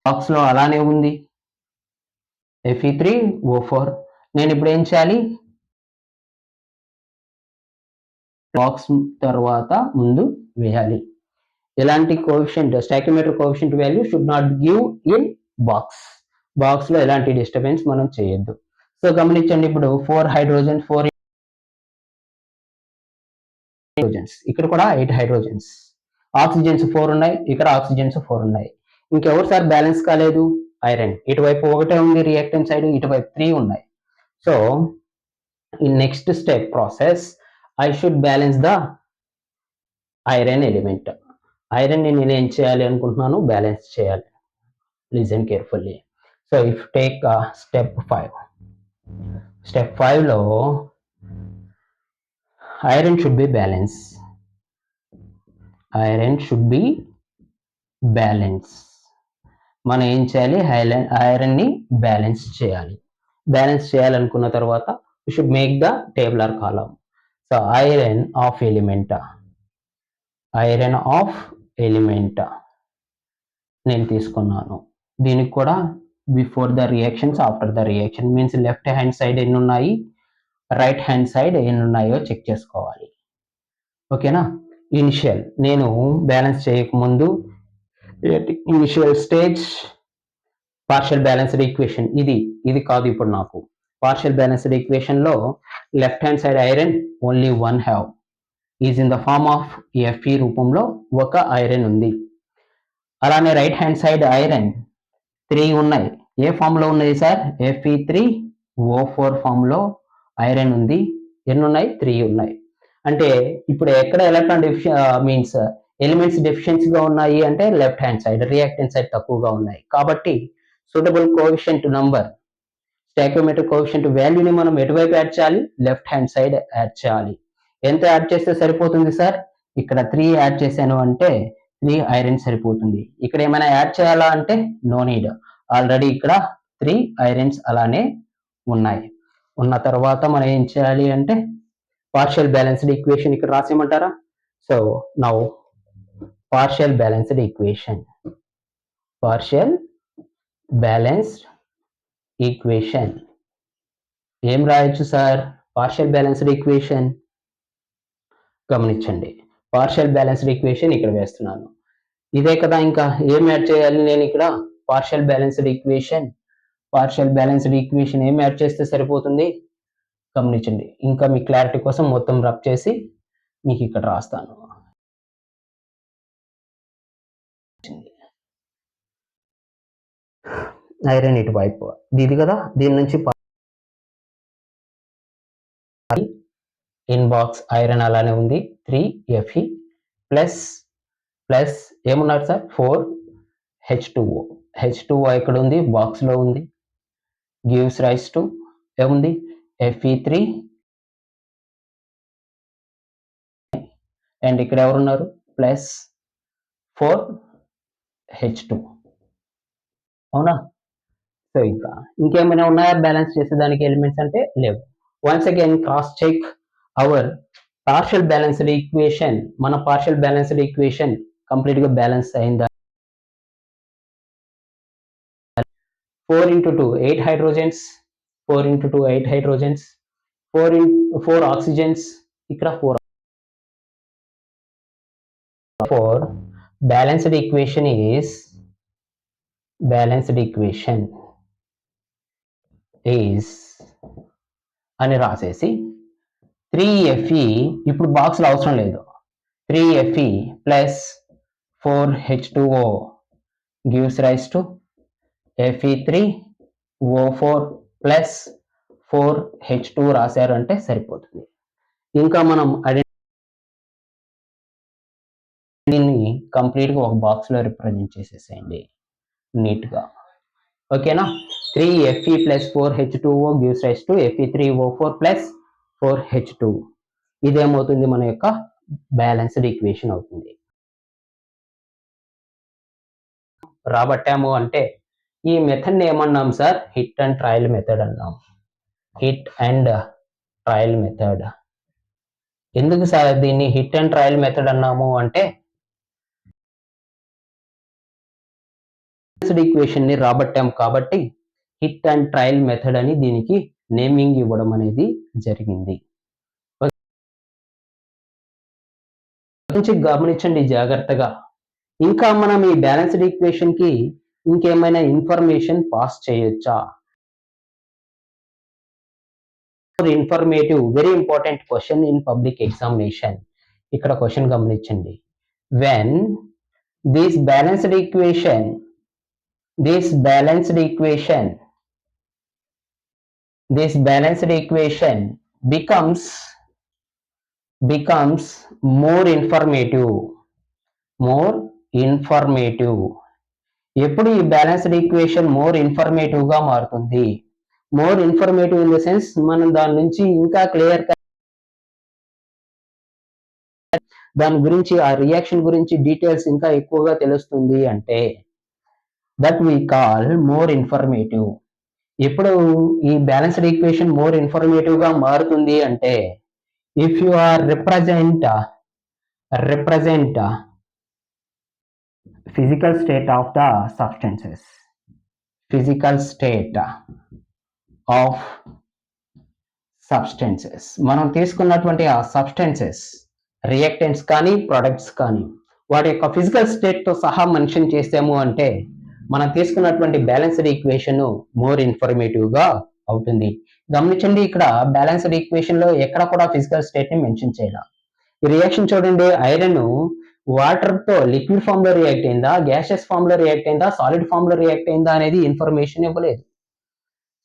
బాక్స్ లో అలానే ఉంది Fe3O4. నేను ఇప్పుడు ఏం చేయాలి, బాక్స్ తర్వాత ముందు వేయాలి. ఎలాంటి coefficient, stoichiometric coefficient value should not give in box లో ఎలాంటి డిస్టర్బెన్స్ మనం చేయొద్దు. సో గమనించండి, ఇప్పుడు 4 హైడ్రోజన్ 4 హైడ్రోజన్స్, ఇక్కడ కూడా 8 హైడ్రోజన్స్. ఆక్సిజన్స్ 4 ఉన్నాయి, ఇక్కడ ఆక్సిజన్స్ 4 ఉన్నాయి. ఇంకెవరు సార్ బ్యాలెన్స్ కాలేదు? ఐరన్. ఇటువైపు ఒకటే ఉంది రియాక్టెంట్ సైడ్, ఇటువైపు 3 ఉన్నాయి. So in next step process I should balance the iron element. Iron ని నేను ఏం చేయాలి అనుకుంటున్నాను? బ్యాలెన్స్ చేయాలి. Listen carefully. So if take step 5. Step 5 లో iron should be balance. Iron should be balance. మనం ఏం చేయాలి? ఐరన్ ని బ్యాలెన్స్ చేయాలి. బ్యాలెన్స్ చేయాలనుకున్న తర్వాత we should make the tabular column. So iron of element, iron of element నేను తీసుకున్నాను. దీనికి కూడా before the reactions, after the reaction means left hand side ఎన్ని ఉన్నాయి, రైట్ హ్యాండ్ సైడ్ ఎన్ని ఉన్నాయో చెక్ చేసుకోవాలి. ఓకేనా? ఇనిషియల్ నేను బ్యాలెన్స్ చేయకముందు initial stage partial balanced equation ఇది కాదు. ఇప్పుడు నాకు పార్షియల్ బ్యాలెన్స్డ్ ఈక్వేషన్ లో left hand side iron only 1 have is in the form of Fe రూపంలో ఒక ఐరన్ ఉంది. అలానే రైట్ హ్యాండ్ సైడ్ ఐరన్ 3 ఉన్నాయి. ఏ ఫామ్ లో ఉన్నాయి సార్? Fe3O4 ఫామ్ లో ఐరన్ ఉంది. ఎన్ని ఉన్నాయి? 3 ఉన్నాయి. అంటే ఇప్పుడు ఎక్కడ ఎలక్ట్రాన్ మీన్స్ ఎలిమెంట్స్ డెఫిషియన్సీగా ఉన్నాయి అంటే left hand side, reactant side తక్కువగా ఉన్నాయి. కాబట్టి suitable coefficient number, stoichiometric coefficient వాల్యూని మనం ఎటువైపు యాడ్ చేయాలి? లెఫ్ట్ హ్యాండ్ సైడ్ యాడ్ చేయాలి. ఎంత యాడ్ చేస్తే సరిపోతుంది సార్? ఇక్కడ 3 యాడ్ చేశాను అంటే 3 ఐరన్ సరిపోతుంది. ఇక్కడ ఏమైనా యాడ్ చేయాలా అంటే నో నీడ్, ఆల్రెడీ ఇక్కడ 3 ఐరన్స్ అలానే ఉన్నాయి. ఉన్న తర్వాత మనం ఏం చేయాలి అంటే పార్షియల్ బ్యాలెన్స్డ్ ఈక్వేషన్ ఇక్కడ రాసేయమంటారా? So now partial balanced equation, partial balanced equation ఏం రాయొచ్చు సార్? పార్షియల్ బ్యాలెన్స్డ్ ఈక్వేషన్ గమనించండి. పార్షియల్ బ్యాలెన్స్డ్ ఈక్వేషన్ ఇక్కడ వేస్తున్నాను. ఇదే కదా, ఇంకా ఏం యాడ్ చేయాలి నేను ఇక్కడ? Partial balanced equation, partial balanced equation ఏం యాడ్ చేస్తే సరిపోతుంది? గమనించండి. ఇంకా మీ క్లారిటీ కోసం మొత్తం రబ్ చేసి మీకు ఇక్కడ రాస్తాను. ఐరన్ ఇటువైపు ఇది కదా, దీని నుంచి ఇన్ బాక్స్ ఐరన్ అలానే ఉంది 3Fe plus plus ఏమున్నారు sir? 4H2O. H2O ఎక్కడ ఉంది? బాక్స్ లో ఉంది. గివ్స్ రైస్ టు ఏముంది? Fe3 అండ్ ఇక్కడ ఎవరున్నారు? Plus 4H2. అవునా? సో ఇంకా ఇంకేమైనా ఉన్నాయా బ్యాలెన్స్ చేసేదానికి ఎలిమెంట్స్ అంటే? లేవు. Once again cross check our partial balanced equation. మన పార్షియల్ బ్యాలెన్స్డ్ ఈక్వేషన్ కంప్లీట్ గా బ్యాలెన్స్ అయిందా? 4 into 2 8 hydrogens, 4 into 2 8 hydrogens, 4 oxygens, ఇక్కడ 4. For balanced equation is అని రాసేసి 3Fe ఇప్పుడు బాక్స్ లో అవసరం లేదు. 3Fe plus 4H2O gives rise to Fe3O4 plus 4H2 రాశారు అంటే సరిపోతుంది. ఇంకా మనం దీన్ని కంప్లీట్ గా ఒక బాక్స్ లో రిప్రజెంట్ చేసేసేయండి నీట్ గా. ఓకేనా? 3Fe plus 4H2O gives rise to Fe3O4 plus 4H2. ఇదేమవుతుంది? మన యొక్క బ్యాలెన్స్డ్ ఈక్వేషన్ అవుతుంది. రాబట్టాము అంటే ఈ మెథడ్ ని ఏమన్నాం sir? Hit and trial method అన్నాం. Hit and trial method. ఎందుకు సార్ దీన్ని హిట్ అండ్ ట్రయల్ మెథడ్ అన్నాము అంటే ఈక్వేషన్ ని రాబట్టాం కాబట్టి హిట్ అండ్ ట్రయల్ మెథడ్ అని దీనికి నేమింగ్ ఇవ్వడం అనేది జరిగింది. గమనించండి జాగ్రత్తగా. ఇంకా మనం ఈ బ్యాలెన్స్డ్ ఈక్వేషన్ కి ఇంకేమైనా ఇన్ఫర్మేషన్ పాస్ చేయొచ్చా? Informative, very important question in public examination. ఇక్కడ క్వశ్చన్ గమనించండి. when this balanced equation this balanced equation becomes more informative ఎప్పుడు ఈ బ్యాలెన్స్డ్ ఈక్వేషన్ మోర్ ఇన్ఫర్మేటివ్ గా మారుతుంది? More informative in the sense మనం దాని నుంచి ఇంకా క్లియర్ దాని గురించి ఆ రియాక్షన్ గురించి డీటెయిల్స్ ఇంకా ఎక్కువగా తెలుస్తుంది అంటే that we call more informative. ఎప్పుడు ఈ బ్యాలెన్స్డ్ ఈక్వేషన్ మోర్ ఇన్ఫర్మేటివ్ గా మారుతుంది అంటే if you are represent physical state of the substances మనం తీసుకున్నటువంటి ఆ సబ్స్టెన్సెస్ రియాక్టెంట్స్ కానీ ప్రొడక్ట్స్ కానీ వాటి యొక్క ఫిజికల్ స్టేట్ తో సహా మెన్షన్ చేసాము అంటే మనం తీసుకున్నటువంటి బ్యాలెన్స్డ్ ఈక్వేషన్ మోర్ ఇన్ఫర్మేటివ్ గా అవుతుంది. గమనించండి, ఇక్కడ బ్యాలెన్స్డ్ ఈక్వేషన్ లో ఎక్కడ కూడా ఫిజికల్ స్టేట్ ని మెన్షన్ చేయాలి. ఈ రియాక్షన్ చూడండి, ఐరన్ వాటర్ తో లిక్విడ్ ఫామ్ లో రియాక్ట్ అయిందా, గ్యాసెస్ ఫామ్ లో రియాక్ట్ అయిందా, సాలిడ్ ఫామ్ లో రియాక్ట్ అయిందా అనేది ఇన్ఫర్మేషన్ ఇవ్వలేదు.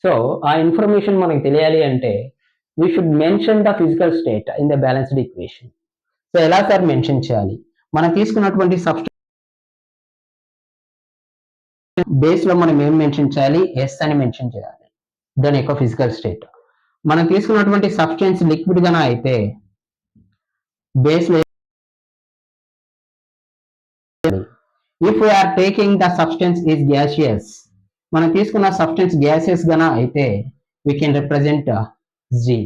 సో ఆ ఇన్ఫర్మేషన్ మనకు తెలియాలి అంటే we should mention the physical state in the balanced equation. So ఎలా సార్ మెన్షన్ చేయాలి? మనం తీసుకున్నటువంటి సబ్స్టెన్స్ బేస్ లో మనం ఏం మెన్షన్ చేయాలి? ఎస్ అని మెన్షన్ చేయాలి, దాని యొక్క ఫిజికల్ స్టేట్. మనం తీసుకున్నటువంటి సబ్స్టెన్స్ లిక్విడ్ గానా అయితే బేస్ లో if we are taking the substance is gaseous, మనం తీసుకున్న సబ్స్టెన్స్ గ్యాసియస్ గానా అయితే వీ కెన్ రిప్రజెంట్ జీ.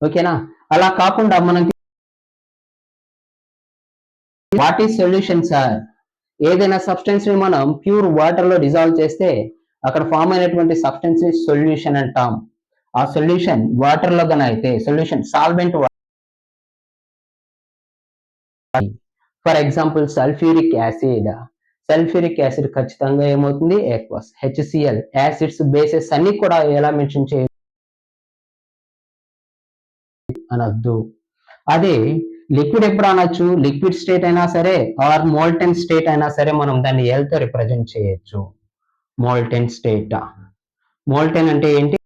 ఓకేనా? అలా కాకుండా మనం వాట్ ఈస్ సొల్యూషన్ సార్? ఏదైనా సబ్స్టెన్స్ ని మనం ప్యూర్ వాటర్ లో డిజాల్వ్ చేస్తే అక్కడ ఫామ్ అయినటువంటి సబ్స్టెన్స్ ని సొల్యూషన్ అంటాం. ఆ సొల్యూషన్ వాటర్ లో గాన అయితే solution solvent. For example sulphuric acid ఖచ్చితంగా ఏమవుతుంది? aqueous. HCl యాసిడ్స్ బేసెస్ అన్ని కూడా ఎలా మెన్షన్ చేయ అనొద్దు. అదే లిక్విడ్ ఎప్పుడు అనొచ్చు? లిక్విడ్ స్టేట్ అయినా సరే ఆర్ మోల్టెన్ స్టేట్ అయినా సరే మనం దాన్ని ఎల్ తో రిప్రజెంట్ చేయొచ్చు. Molten state. మోల్టెన్ అంటే ఏంటి?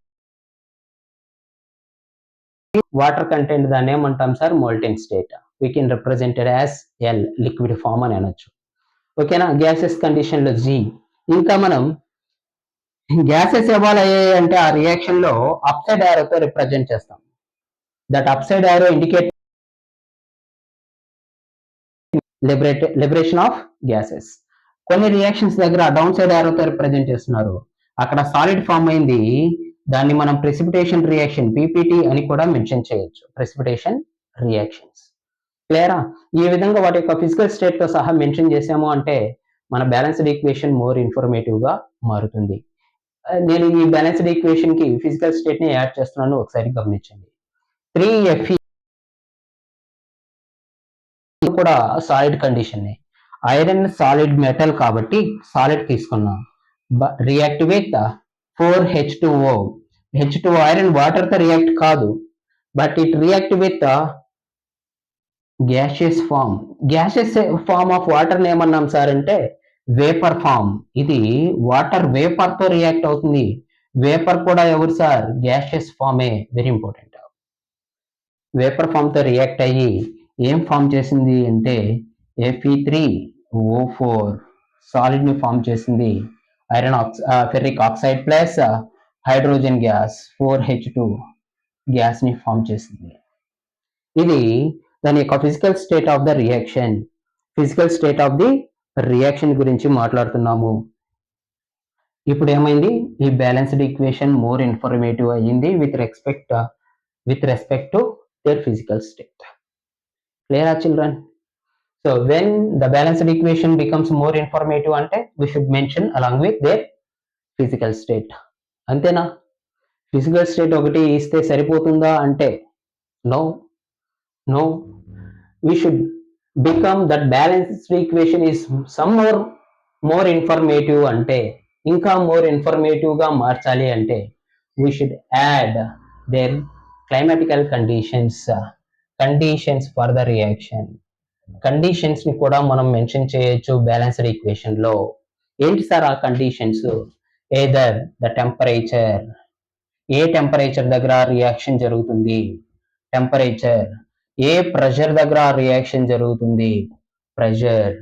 వాటర్ కంటెంట్, దాన్ని ఏమంటాం sir? Molten state. We can represented as L, liquid form అని అనొచ్చు. ఓకేనా? గ్యాసెస్ కండిషన్ లో జీ. ఇంకా మనం గ్యాసెస్ ఎవాల్వ్ అయ్యాయి అంటే ఆ రియాక్షన్ లో అప్సైడ్ యారోతో రిప్రజెంట్ చేస్తాం. That upside arrow indicate liberation of gases. కొన్ని రియాక్షన్స్ దగ్గర డౌన్ సైడ్ యారోతో రిప్రజెంట్ చేస్తున్నారు. అక్కడ సాలిడ్ ఫామ్ అయింది, దాన్ని మనం ప్రెసిపిటేషన్ రియాక్షన్ పీపీటీ అని కూడా మెన్షన్ చేయొచ్చు. Precipitation reactions. క్లియరా? ఈ విధంగా వాటి యొక్క ఫిజికల్ స్టేట్ తో సహా మెన్షన్ చేసాము అంటే మన బ్యాలెన్స్డ్ ఈక్వేషన్ మోర్ ఇన్ఫర్మేటివ్ గా మారుతుంది. నేను ఈ బ్యాలెన్స్డ్ ఈక్వేషన్ కి ఫిజికల్ స్టేట్ ని యాడ్ చేస్తున్నాను, ఒకసారి గమనించండి. 3Fe కూడా solid condition. Iron solid metal కాబట్టి సాలిడ్ తీసుకున్నాం. React with 4H2O. H2O iron water తో రియాక్ట్ కాదు, but it react with gaseous form. Gaseous form of water ఏమన్నాం సార్ అంటే వేపర్ ఫామ్. ఇది వాటర్ వేపర్ తో రియాక్ట్ అవుతుంది. వేపర్ కూడా ఎవరు సార్? గ్యాషియస్ ఫామే. Very important. వేపర్ ఫామ్ తో రియాక్ట్ అయ్యి ఏం ఫామ్ చేసింది అంటే Fe3O4 సాలిడ్ ని ఫామ్ చేసింది. Iron ferric oxide plus hydrogen gas 4H2 gas ని ఫామ్ చేసింది. ఇది దాని యొక్క physical state of the reaction గురించి మాట్లాడుతున్నాము. ఇప్పుడు ఏమైంది? ఈ బ్యాలెన్స్డ్ ఈక్వేషన్ మోర్ ఇన్ఫర్మేటివ్ అయ్యింది with respect to their physical state. Clear, children? So when the balanced equation becomes more informative ante we should mention along with their physical state. Antena? Physical state ఒకటి ఇస్తే సరిపోతుందా అంటే no. We should become that balanced equation is some more informative అంటే ఇంకా more informative గా మార్చాలి అంటే we should add their climatical conditions conditions for the reaction. Conditions ని కూడా మనం మెన్షన్ చేయొచ్చు బ్యాలెన్స్డ్ ఈక్వేషన్ లో. ఏంటి సార్ ఆ conditions? Either the temperature, A temperature దగ్గర రియాక్షన్ జరుగుతుంది, టెంపరేచర్. ఏ ప్రెషర్ దగ్గర రియాక్షన్ జరుగుతుంది, pressure.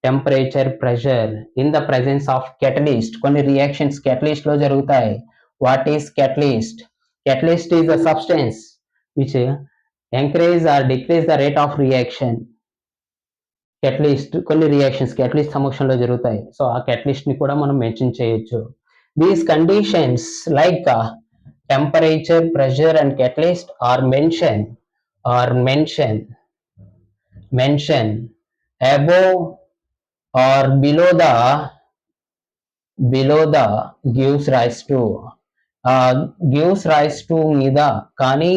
Temperature, pressure in the presence of catalyst. కొన్ని రియాక్షన్స్ కెటలిస్ట్ లో జరుగుతాయి. What is catalyst? Catalyst is the substance which encourage or decrease the rate of reaction. Catalyst కొన్ని reactions catalyst సమక్షంలో జరుగుతాయి. So ఆ catalyst ని కూడా మనం మెన్షన్ చేయొచ్చు. These conditions like temperature, pressure and catalyst are mention above or below the gives rise to మీద కానీ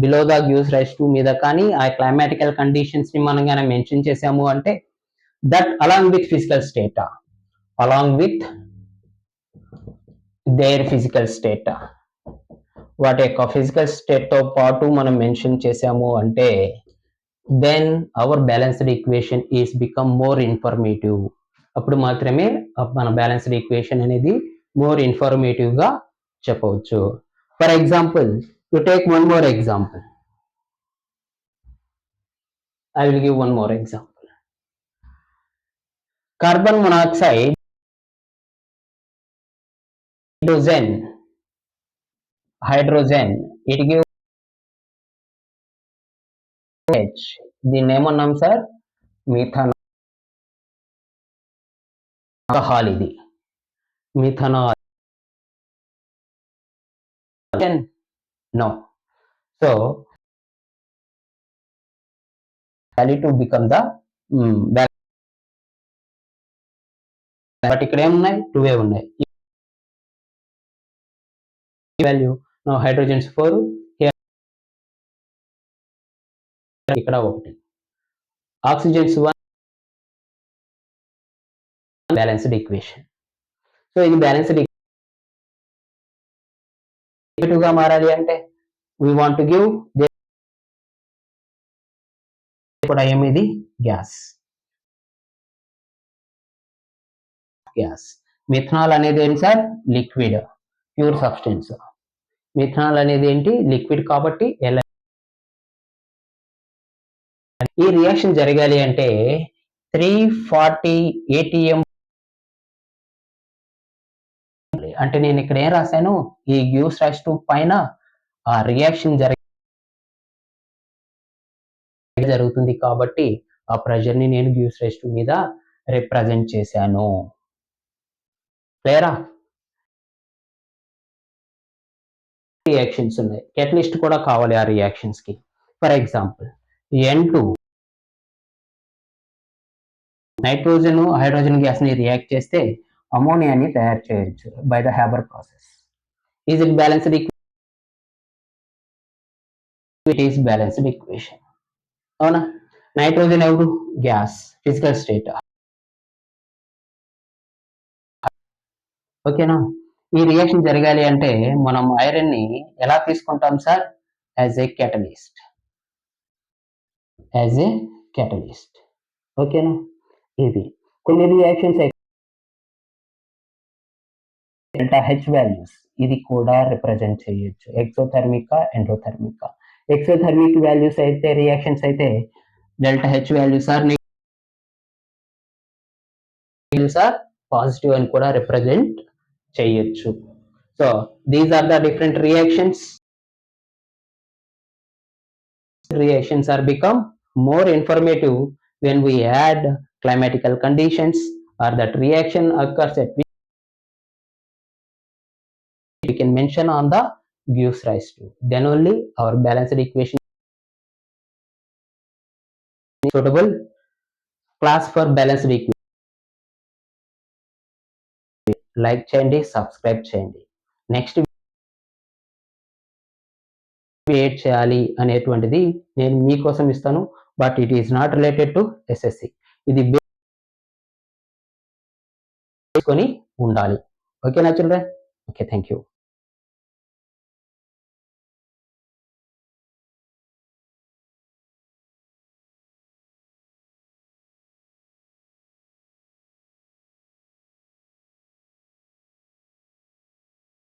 below the gives rise to మీద కానీ ఆ క్లైమాటికల్ కండిషన్స్ ని మనం కానీ మెన్షన్ చేసాము అంటే that along with physical state, along with their physical state, వాటి యొక్క ఫిజికల్ స్టేట్ తో పాటు మనం మెన్షన్ చేసాము అంటే then our balanced equation is become more informative. అప్పుడు మాత్రమే మన బ్యాలెన్స్డ్ ఈక్వేషన్ అనేది మోర్ ఇన్ఫర్మేటివ్ గా చెప్పవచ్చు. For example, you take one more example. I will give one more example. Carbon monoxide, hydrogen, it gives H. దీన్ని ఏమన్నాం sir? Methanol. ఇది methanol. No. So value to become the but ఇక్కడ ఏమున్నాయి? 2 ఉన్నాయి. Value no hydrogens 4, ఇక్కడ 1, oxygens 1. Balanced equation. So ఇది balanced ఈక్వేటివ్ గా మారాలి అంటే we want to give కూడా ఏమిది గ్యాస్. మిథనాల్ అనేది ఏంటి sir? Liquid, pure substance. Methanol అనేది ఏంటి? లిక్విడ్ కాబట్టి ఈ రియాక్షన్ జరగాలి అంటే 340 ATM. అంటే నేను ఇక్కడ ఏం రాశాను? ఈ గివ్స్ రైస్ టు పైన ఆ రియాక్షన్ జరుగుతుంది కాబట్టి ఆ ప్రెషర్ ని నేను గివ్స్ రైస్ టు మీద రిప్రజెంట్ చేశాను. క్లియరా? రియాక్షన్స్ ఉన్నాయి, కెటలిస్ట్ కూడా కావాలి ఆ రియాక్షన్స్ కి. For example N2 nitrogen hydrogen gas ని రియాక్ట్ చేస్తే అమోనియాని తయారు చేయొచ్చు by the Haber process. Is it balanced equation? It is balanced equation. అవునా? నైట్రోజన్ ఎవరు? Gas, physical state. ఓకేనా? ఈ రియాక్షన్ జరగాలి అంటే మనం ఐరన్ ని ఎలా తీసుకుంటాం సార్? As a catalyst. ఓకేనా? ఇది కొన్ని రియాక్షన్స్ డెల్టా హెచ్ వాల్యూస్ ఇది కూడా రిప్రజెంట్ చేయొచ్చు. Exothermic, endothermic. ఎక్సోథర్మిక్ వాల్యూస్ అయితే రియాక్షన్స్ అయితే delta H values are positive అని కూడా రిప్రజెంట్ చేయొచ్చు. So these are the different reactions. Reactions are become more informative when we add climatical conditions or that reaction occurs at which we can mention on the gives rise to. Then only our balanced equation is suitable class for balanced equation. Like చేయండి, subscribe చేయండి. Next create చేయాలి అనేటువంటిది నేను మీకోసం ఇస్తాను, but it is not related to SSC. ఇది బేసుకొని ఉండాలి. ఓకేనా చిల్డ్రన్? Okay, thank you.